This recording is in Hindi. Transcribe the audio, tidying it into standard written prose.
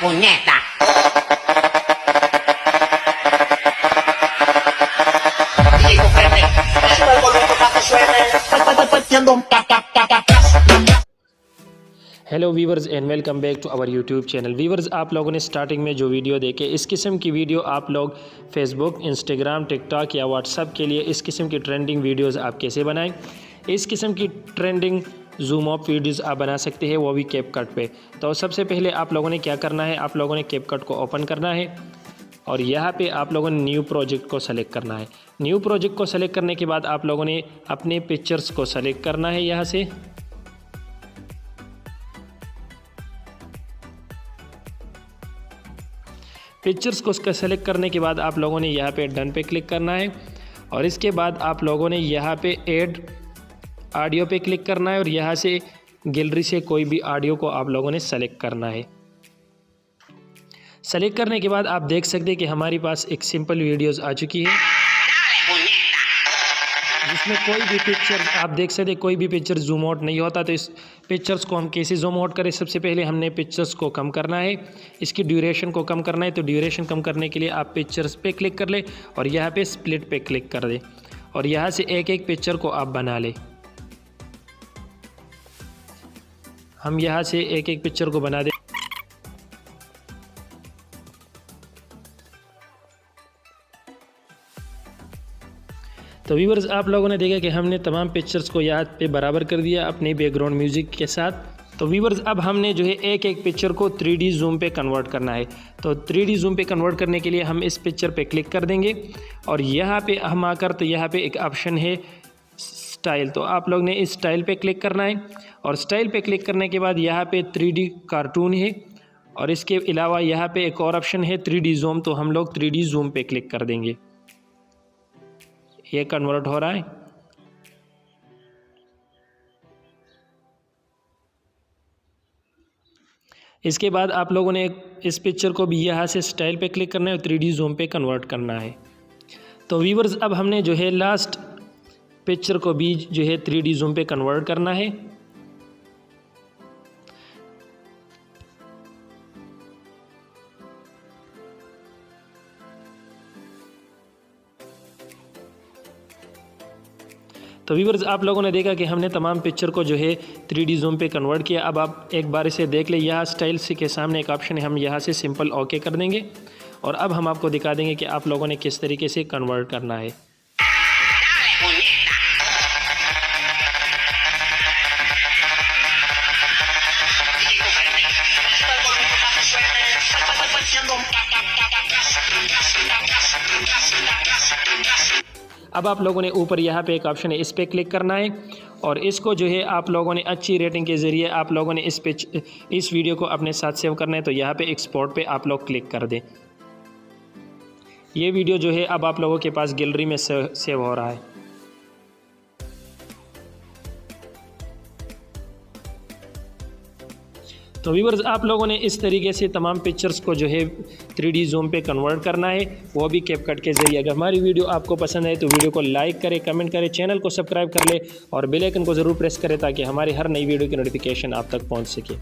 puñeta! Digo, Pepe, sube el volumen para que suene. Haciendo un hello viewers and welcome back to our YouTube channel. Viewers, आप लोगों ने स्टार्टिंग में जो वीडियो देखे, इस किस्म की वीडियो आप लोग फेसबुक, इंस्टाग्राम, टिकटॉक या व्हाट्सएप के लिए इस किस्म की ट्रेंडिंग वीडियोस आप कैसे बनाएं। इस किस्म की ट्रेंडिंग जूम ऑफ वीडियोस आप बना सकते हैं, वो भी कैपकट पे। तो सबसे पहले आप लोगों ने क्या करना है, आप लोगों ने कैपकट को ओपन करना है और यहाँ पे आप लोगों ने न्यू प्रोजेक्ट को सेलेक्ट करना है। न्यू प्रोजेक्ट को सेलेक्ट करने के बाद आप लोगों ने अपने पिक्चर्स को सेलेक्ट करना है। यहाँ से पिक्चर्स को सेलेक्ट करने के बाद आप लोगों ने यहाँ पे डन पे क्लिक करना है और इसके बाद आप लोगों ने यहाँ पे ऐड ऑडियो पे क्लिक करना है और यहाँ से गैलरी से कोई भी ऑडियो को आप लोगों ने सेलेक्ट करना है। सेलेक्ट करने के बाद आप देख सकते हैं कि हमारे पास एक सिंपल वीडियोस आ चुकी है, जिसमें कोई भी पिक्चर आप देख सकते हैं, कोई भी पिक्चर जूम आउट नहीं होता। तो इस पिक्चर्स को हम कैसे जूम आउट करें, सबसे पहले हमने पिक्चर्स को कम करना है, इसकी ड्यूरेशन को कम करना है। तो ड्यूरेशन कम करने के लिए आप पिक्चर्स पे क्लिक कर ले और यहाँ पे स्प्लिट पे क्लिक कर दे और यहाँ से एक एक पिक्चर को आप बना ले। हम यहाँ से एक एक पिक्चर को बना दे। तो व्यूअर्स, आप लोगों ने देखा कि हमने तमाम पिक्चर्स को यहाँ पे बराबर कर दिया अपने बैकग्राउंड म्यूज़िक के साथ। तो व्यूअर्स, अब हमने जो है एक एक पिक्चर को 3D जूम पे कन्वर्ट करना है। तो 3D जूम पे कन्वर्ट करने के लिए हम इस पिक्चर पे क्लिक कर देंगे और यहाँ पे हम आकर तो यहाँ पे एक ऑप्शन है स्टाइल। तो आप लोग ने इस स्टाइल पे क्लिक करना है और स्टाइल पे क्लिक करने के बाद यहाँ पे 3D कार्टून है और इसके अलावा यहाँ पे एक और ऑप्शन है 3D जूम। तो हम लोग 3D जूम पे क्लिक कर देंगे। ये कन्वर्ट हो रहा है। इसके बाद आप लोगों ने इस पिक्चर को भी यहाँ से स्टाइल पे क्लिक करना है और 3D जूम पे कन्वर्ट करना है। तो व्यूअर्स, अब हमने जो है लास्ट पिक्चर को भी जो है 3D जूम पे कन्वर्ट करना है। तो व्यूअर्स, आप लोगों ने देखा कि हमने तमाम पिक्चर को जो है 3D जूम पे कन्वर्ट किया। अब आप एक बार इसे देख ले, यहाँ स्टाइल से के सामने एक ऑप्शन है, हम यहाँ से सिंपल ओके कर देंगे और अब हम आपको दिखा देंगे कि आप लोगों ने किस तरीके से कन्वर्ट करना है। अब आप लोगों ने ऊपर यहाँ पे एक ऑप्शन है, इस पर क्लिक करना है और इसको जो है आप लोगों ने अच्छी रेटिंग के ज़रिए आप लोगों ने इस वीडियो को अपने साथ सेव करना है। तो यहाँ पे एक्सपोर्ट पे आप लोग क्लिक कर दें। ये वीडियो जो है अब आप लोगों के पास गैलरी में सेव हो रहा है। तो व्यूअर्स, आप लोगों ने इस तरीके से तमाम पिक्चर्स को जो है 3D जूम पे कन्वर्ट करना है, वो भी कैपकट के ज़रिए। अगर हमारी वीडियो आपको पसंद है तो वीडियो को लाइक करें, कमेंट करें, चैनल को सब्सक्राइब कर ले और बेल आइकन को ज़रूर प्रेस करें ताकि हमारी हर नई वीडियो की नोटिफिकेशन आप तक पहुंच सके।